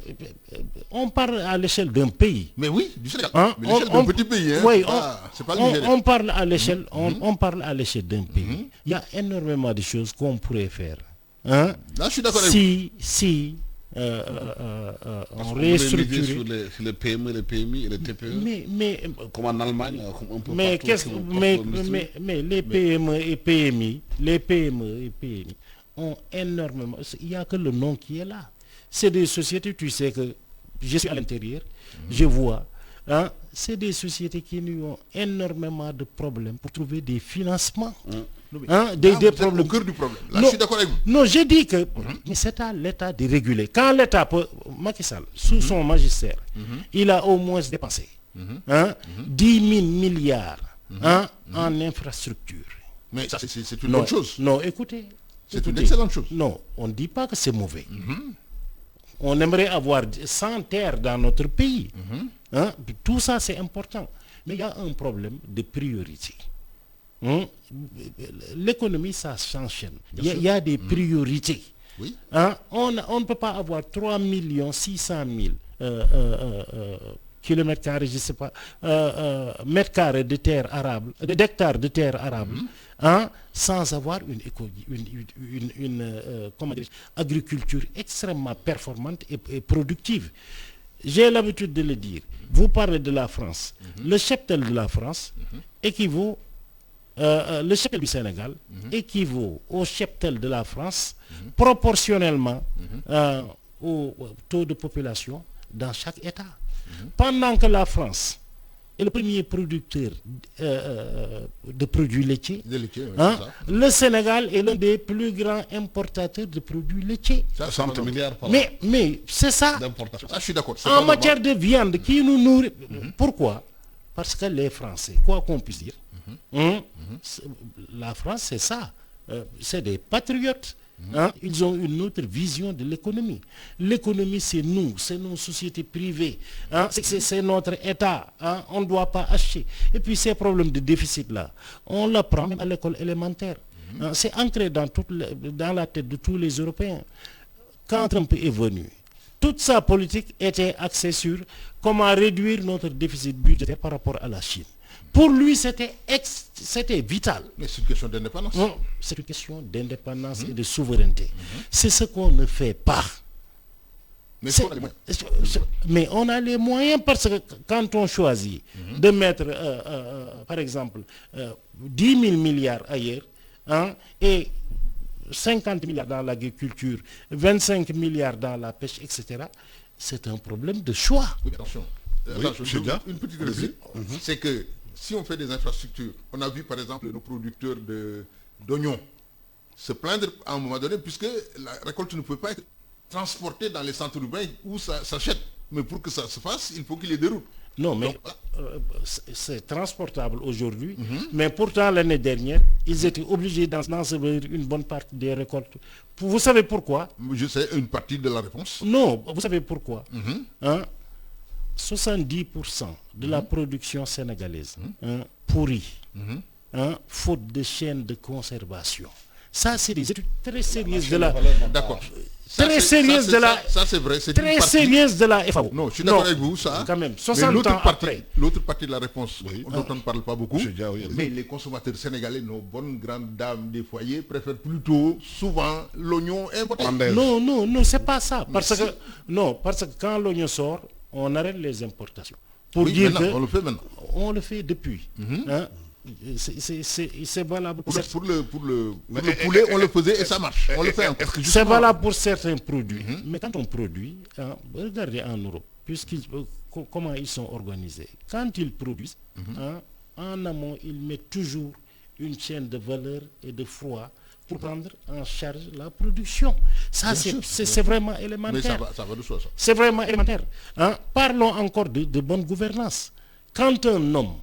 On parle à l'échelle d'un pays. Mais oui, du Sénégal. Mais l'échelle d'un petit pays. Oui, c'est pas le Nigeria. On parle à l'échelle, on parle à l'échelle d'un pays. Il y a énormément de choses qu'on pourrait faire. Là, je suis d'accord avec vous. Si on restructure sur les PME, les PMI et les TPE. Mais comme en Allemagne, comme un peu mais partout. Mais les PME et PMI, ont énormément. Il n'y a que le nom qui est là. C'est des sociétés, tu sais que je suis à l'intérieur, je vois. C'est des sociétés qui ont énormément de problèmes pour trouver des financements. Des problèmes. Au cœur du problème. Là, je suis d'accord avec vous. Non, je dis que mais c'est à l'État de réguler. Quand l'État peut, Macky Sall, sous son magistère, il a au moins dépensé 10 000 milliards en infrastructure. Mais ça, c'est une bonne chose. Non, écoutez. C'est une excellente chose. Non, on ne dit pas que c'est mauvais. On aimerait avoir 100 terres dans notre pays. Tout ça, c'est important. Mais il y a un problème de priorité. L'économie, ça s'enchaîne. Il y a des priorités. Oui. On ne peut pas avoir 3 600 000 kilomètres carrés, je ne sais pas, mètres carrés de terre arable, d'hectares de terre arable, sans avoir une agriculture extrêmement performante et productive. J'ai l'habitude de le dire. Vous parlez de la France. Le cheptel de la France équivaut, le cheptel du Sénégal équivaut au cheptel de la France proportionnellement au taux de population dans chaque État. Pendant que la France est le premier producteur de produits laitiers, le Sénégal est l'un des plus grands importateurs de produits laitiers. 60 milliards par an. Mais c'est ça. D'importation. Je suis d'accord. En matière de viande, qui nous nourrit. Pourquoi? Parce que les Français, quoi qu'on puisse dire, la France, c'est ça. C'est des patriotes. Ils ont une autre vision de l'économie. L'économie, c'est nous, c'est nos sociétés privées, c'est notre État. On ne doit pas acheter. Et puis ces problèmes de déficit-là, on l'apprend même à l'école élémentaire. C'est ancré dans la tête de tous les Européens. Quand Trump est venu, toute sa politique était axée sur comment réduire notre déficit budgétaire par rapport à la Chine. Pour lui, c'était vital. Mais c'est une question d'indépendance. Non, c'est une question d'indépendance et de souveraineté. C'est ce qu'on ne fait pas. Mais on a les moyens parce que quand on choisit de mettre, par exemple, 10 000 milliards ailleurs et 50 milliards dans l'agriculture, 25 milliards dans la pêche, etc., c'est un problème de choix. Oui, attention. Une petite réplique, c'est que si on fait des infrastructures, on a vu par exemple nos producteurs d'oignons se plaindre à un moment donné puisque la récolte ne peut pas être transportée dans les centres urbains où ça s'achète. Mais pour que ça se fasse, il faut qu'il y ait des routes. Non, mais c'est transportable aujourd'hui. Mais pourtant, l'année dernière, ils étaient obligés d'ensevelir une bonne partie des récoltes. Vous savez pourquoi? Je sais une partie de la réponse. Non, vous savez pourquoi? 70% de la production sénégalaise pourrie, faute de chaîne de conservation. Ça, c'est des études très sérieuses de la... D'accord. Très sérieuse de la... Ça, c'est vrai. C'est très sérieuse de la FAO. Non, je suis d'accord avec vous, ça. Quand même, Mais 60 ans après. L'autre partie de la réponse, dont on ne parle pas beaucoup, Oui. mais les consommateurs sénégalais, nos bonnes grandes dames des foyers, préfèrent plutôt, souvent, l'oignon importé. Non, c'est pas ça. Parce que quand l'oignon sort, on arrête les importations. Pour dire que on le fait maintenant. On le fait depuis. C'est valable pour Pour le poulet, on le faisait et ça marche. On le fait encore. C'est valable pour certains produits. Mais quand on produit, regardez en Europe, comment ils sont organisés. Quand ils produisent, en amont, ils mettent toujours une chaîne de valeur et de froid pour prendre en charge la production. Ça, c'est vraiment élémentaire. Mais ça va de soi, ça. C'est vraiment élémentaire. Parlons encore de bonne gouvernance. Quand un homme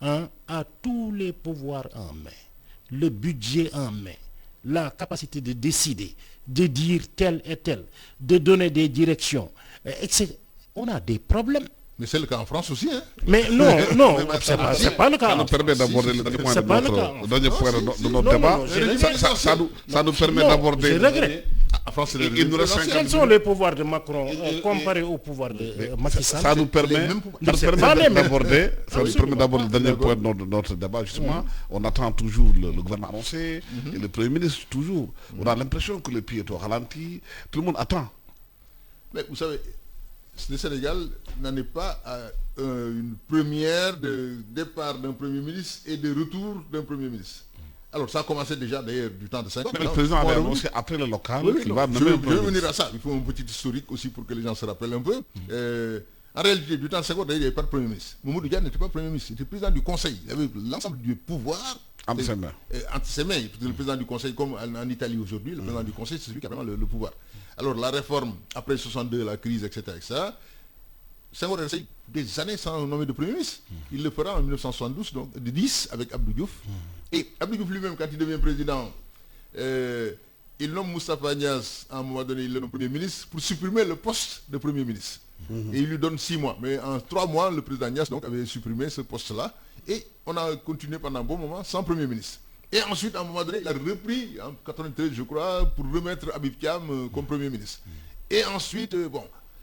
a tous les pouvoirs en main, le budget en main, la capacité de décider, de dire tel et tel, de donner des directions, etc. On a des problèmes. Mais c'est le cas en France aussi, hein. Mais non, c'est pas le cas. Ça nous permet d'aborder le dernier point de notre débat. Ça nous permet d'aborder... Je regrette. En France, Il nous reste 50 Quels sont les pouvoirs de Macron comparés au pouvoir de Macky Sall? Ça nous permet d'aborder le dernier point de notre débat. Justement, on attend toujours le gouvernement annoncé et le Premier ministre toujours. On a l'impression que le pays est au ralenti. Tout le monde attend. Mais vous savez, le Sénégal n'en est pas à une première de départ d'un Premier ministre et de retour d'un Premier ministre. Alors ça a commencé déjà d'ailleurs du temps de Senghor. Mais le président avait annoncé après le local qu'il va je nommer un vais Premier venir ministre. à ça. Il faut un petit historique aussi pour que les gens se rappellent un peu. En réalité, du temps de Senghor, d'ailleurs, il n'y avait pas de Premier ministre. Mamadou Dia n'était pas Premier ministre, il était président du Conseil. Il avait l'ensemble du pouvoir Entre ses mains. entre ses mains. Le président du Conseil, comme en Italie aujourd'hui, le président du Conseil, c'est celui qui a vraiment le pouvoir. Alors la réforme, après 62, la crise, etc., Senghor a resté des années sans nommer de Premier ministre. Il le fera en 1972, donc de 10 avec Abdou Diouf. Et Abdou Diouf lui-même, quand il devient président, il nomme Moustapha Niasse, à un moment donné, il le nomme Premier ministre, pour supprimer le poste de Premier ministre. Et il lui donne 6 mois. Mais en 3 mois, le président Niasse donc, avait supprimé ce poste-là. Et on a continué pendant un bon moment sans Premier ministre. Et ensuite, à un moment donné, il a repris, en 93, je crois, pour remettre Habib Thiam comme Premier ministre. Et ensuite,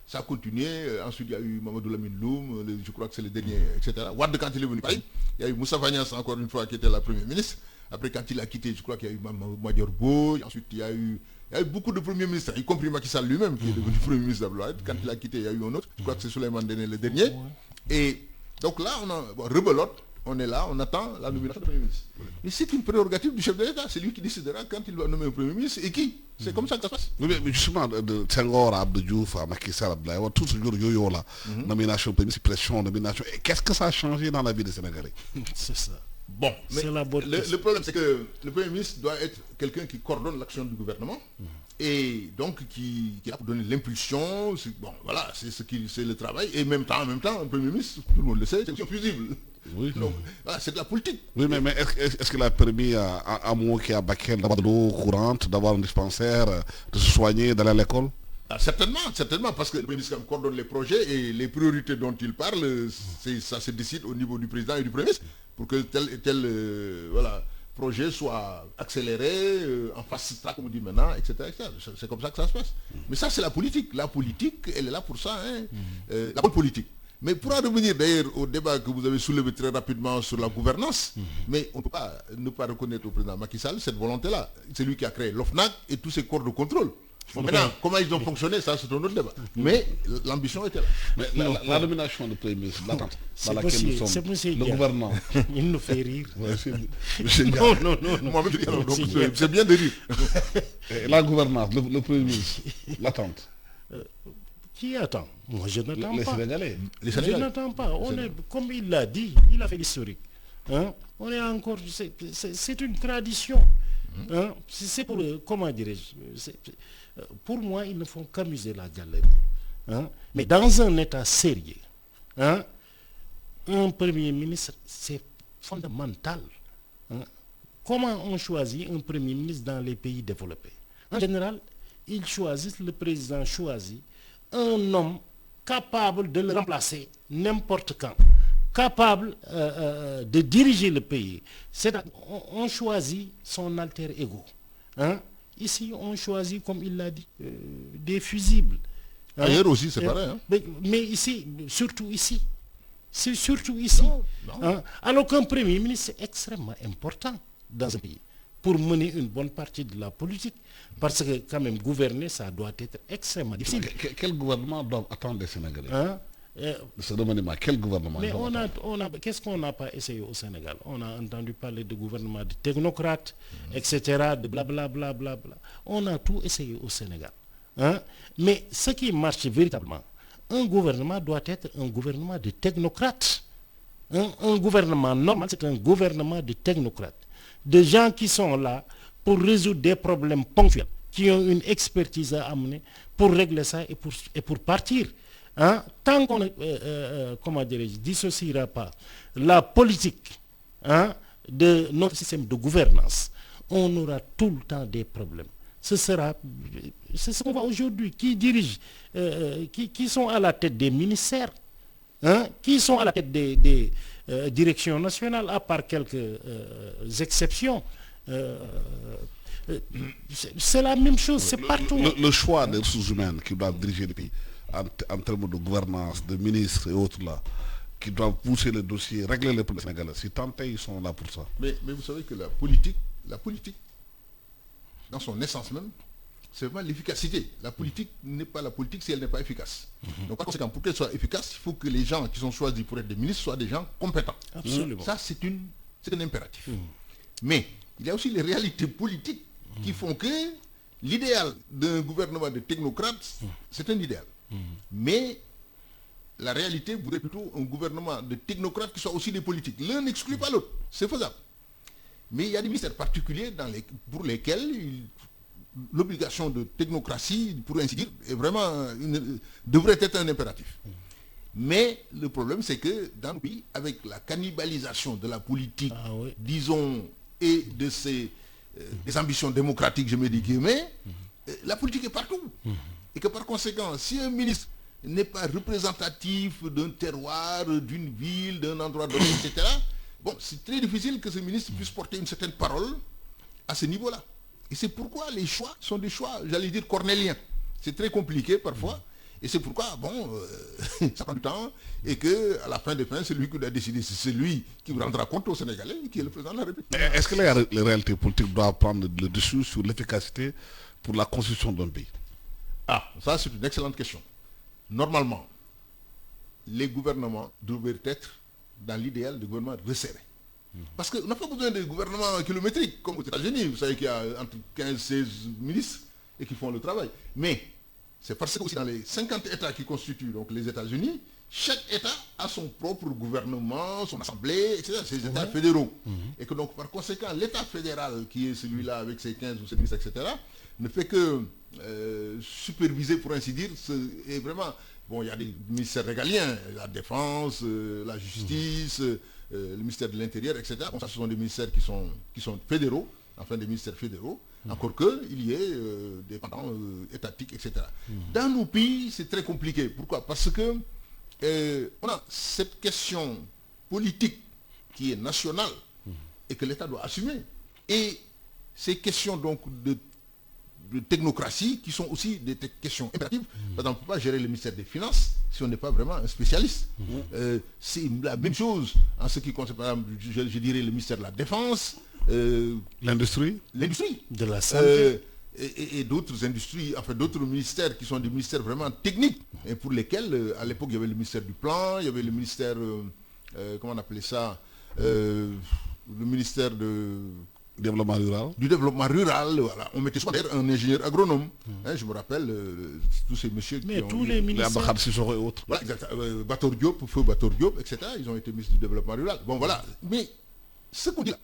ça a continué. Ensuite, il y a eu Mamadou Lamine Loum, je crois que c'est le dernier, etc. Wade, quand il est venu Paris, il y a eu Moussa Niasse, encore une fois, qui était la Premier ministre. Après, quand il a quitté, je crois qu'il y a eu Madior Bo. Ensuite, il y a eu beaucoup de premiers ministres, y compris Macky Sall lui-même, qui est devenu Premier ministre d'Abdoulaye. Quand il a quitté, il y a eu un autre. Je crois que c'est Souleymane Ndéné le dernier. Et donc là, on a rebelote. On est là, on attend la nomination du Premier ministre. Mais c'est une prérogative du chef de l'État. C'est lui qui décidera quand il va nommer un Premier ministre et qui. C'est comme ça que ça se passe. Oui, mais justement, de Senghor à Abdou Diouf, à Macky Sall, à Abdoulaye Wade, tout ce yo-yo là, nomination, Premier ministre, pression, nomination. Et qu'est-ce que ça a changé dans la vie des Sénégalais? C'est ça. Bon, mais C'est la bonne le problème, c'est que le Premier ministre doit être quelqu'un qui coordonne l'action du gouvernement et donc qui a pour donner l'impulsion. Bon, voilà, c'est le travail. Et en même temps, un Premier ministre, tout le monde le sait, c'est fusible. Oui. Donc, voilà, c'est de la politique. Oui, mais est-ce qu'il a permis à Mouki, à Bakel, d'avoir de l'eau courante, d'avoir un dispensaire, de se soigner, d'aller à l'école? Certainement, parce que le Premier ministre coordonne les projets et les priorités dont il parle, ça se décide au niveau du président et du Premier ministre pour que tel et tel projet soit accéléré, en fast track, comme on dit maintenant, etc. C'est comme ça que ça se passe. Mais ça, c'est la politique. La politique, elle est là pour ça, la bonne politique. Mais pour en revenir d'ailleurs au débat que vous avez soulevé très rapidement sur la gouvernance, mais on ne peut pas ne pas reconnaître au président Macky Sall cette volonté-là. C'est lui qui a créé l'OFNAC et tous ses corps de contrôle. Maintenant, comment ils ont fonctionné, ça c'est un autre débat. Mais l'ambition était là. Mais la nomination du Premier ministre, l'attente dans laquelle nous sommes, monsieur le gouvernement. Il nous fait rire. Monsieur Dia. Non. Moi-même, c'est bien de rire. Et la gouvernance, le Premier ministre, l'attente. Qui attend? Moi, je n'attends Les pas. Sénégalais. Je n'attends pas. Comme il l'a dit, il a fait l'historique. On est encore... C'est une tradition. C'est pour... Comment dirais-je? Pour moi, ils ne font qu'amuser la galerie. Mais dans un État sérieux, un Premier ministre, c'est fondamental. Comment on choisit un Premier ministre dans les pays développés? En général, le président choisit un homme capable de le remplacer n'importe quand, capable de diriger le pays. On choisit son alter ego. Hein? Ici, on choisit, comme il l'a dit, des fusibles. Hein? Ailleurs aussi, c'est pareil. Hein? Mais ici, surtout ici. C'est surtout ici. Non. Hein? Alors qu'un Premier ministre, c'est extrêmement important dans un pays pour mener une bonne partie de la politique. Parce que quand même, gouverner, ça doit être extrêmement difficile. Quel gouvernement doit attendre les Sénégalais? Hein? Ce remaniement, quel gouvernement? Mais qu'est-ce qu'on n'a pas essayé au Sénégal? On a entendu parler de gouvernement de technocrates, etc., de blablabla. On a tout essayé au Sénégal. Hein? Mais ce qui marche véritablement, un gouvernement doit être un gouvernement de technocrates. Un gouvernement normal, c'est un gouvernement de technocrates. De gens qui sont là pour résoudre des problèmes ponctuels, qui ont une expertise à amener pour régler ça et pour partir. Hein? Tant qu'on ne dissociera pas la politique, hein, de notre système de gouvernance, on aura tout le temps des problèmes. C'est ce qu'on voit aujourd'hui, qui dirigent, qui sont à la tête des ministères, hein, qui sont à la tête des directions nationales, à part quelques exceptions. C'est la même chose, c'est partout. Le choix des ressources humaines qui doivent diriger le pays, en termes de gouvernance, de ministres et autres là, qui doivent pousser le dossier, régler les problèmes sénégalais. Si tant est, ils sont là pour ça. Mais vous savez que la politique, dans son essence même, c'est vraiment l'efficacité. La politique n'est pas la politique si elle n'est pas efficace. Donc par conséquent, pour qu'elle soit efficace, il faut que les gens qui sont choisis pour être des ministres soient des gens compétents. Absolument. Ça, c'est un impératif. Mais il y a aussi les réalités politiques qui font que l'idéal d'un gouvernement de technocrates, c'est un idéal. Mais la réalité voudrait plutôt un gouvernement de technocrates qui soit aussi des politiques. L'un n'exclut pas l'autre. C'est faisable. Mais il y a des ministères particuliers pour lesquels l'obligation de technocratie, pour ainsi dire, est vraiment devrait être un impératif. Mais le problème, c'est que dans le pays, avec la cannibalisation de la politique, disons, et de des ambitions démocratiques, je me dis guillemets, la politique est partout. Et que par conséquent, si un ministre n'est pas représentatif d'un terroir, d'une ville, d'un endroit donné, etc., bon, c'est très difficile que ce ministre puisse porter une certaine parole à ce niveau-là. Et c'est pourquoi les choix sont des choix, j'allais dire, cornéliens. C'est très compliqué parfois. Et c'est pourquoi, bon, ça prend du temps. Et qu'à la fin des fins, c'est lui qui doit décider. C'est celui qui rendra compte aux Sénégalais, qui est le président de la République. Est-ce que les réalités politiques doivent prendre le dessus sur l'efficacité pour la construction d'un pays? Ah, ça c'est une excellente question. Normalement, les gouvernements devraient être dans l'idéal de gouvernement resserré. Parce qu'on n'a pas besoin de gouvernement kilométrique, comme aux États-Unis. Vous savez qu'il y a entre 15 et 16 ministres et qui font le travail. Mais c'est parce que aussi dans les 50 États qui constituent donc les États-Unis, chaque État a son propre gouvernement, son assemblée, etc. C'est des États fédéraux. Et que donc par conséquent, l'État fédéral qui est celui-là avec ses 15 ou ses ministres, etc., ne fait que superviser, pour ainsi dire, et vraiment, bon, il y a des ministères régaliens, la défense, la justice, le ministère de l'Intérieur, etc. Bon, ça, ce sont des ministères qui sont fédéraux, enfin des ministères fédéraux, encore qu'il y ait des pendants étatiques, etc. Dans nos pays, c'est très compliqué. Pourquoi? Parce que on a cette question politique qui est nationale et que l'État doit assumer. Et ces questions donc de technocratie qui sont aussi des questions impératives. Par exemple, on ne peut pas gérer le ministère des Finances si on n'est pas vraiment un spécialiste. C'est la même chose en ce qui concerne, par exemple, je dirais le ministère de la Défense, l'industrie, de la santé, et d'autres industries, enfin d'autres ministères qui sont des ministères vraiment techniques et pour lesquels, à l'époque, il y avait le ministère du Plan, il y avait le ministère, comment on appelait ça, le ministère du développement rural, voilà. On mettait souvent un ingénieur agronome. Je me rappelle tous ces messieurs mais tous les ministères, et autres. Voilà, Bator Diop, feu Bator Diop, etc. Ils ont été ministres du développement rural. Bon voilà. Mais ce qu'on dit là,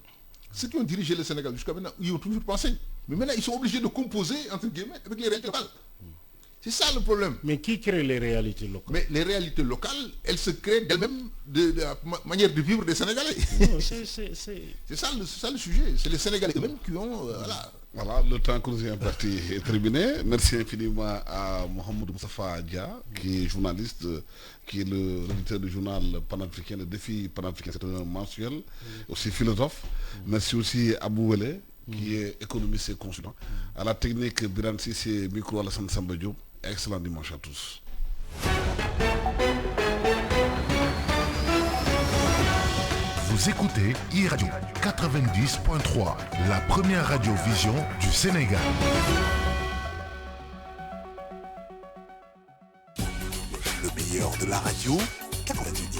ceux qui ont dirigé le Sénégal jusqu'à maintenant, ils ont toujours pensé. Mais maintenant, ils sont obligés de composer, entre guillemets, avec les réalités locales. C'est ça le problème. Mais qui crée les réalités locales? Mais les réalités locales, elles se créent d'elles-mêmes de la manière de vivre des Sénégalais. Non, c'est ça le sujet. C'est les Sénégalais eux-mêmes qui ont Voilà, le temps que nous est imparti est terminé. Merci infiniment à Mohamed Moustapha Dia, qui est journaliste, qui est le rédacteur du journal panafricain, le défi panafricain, c'est un mensuel, aussi philosophe. Merci aussi à Bouwele, qui est économiste et consultant. À la technique, Biran Sissé, micro Alassane Samba Diop. Excellent dimanche à tous. Vous écoutez e-radio 90.3, la première radio-vision du Sénégal. Le meilleur de la radio, 90.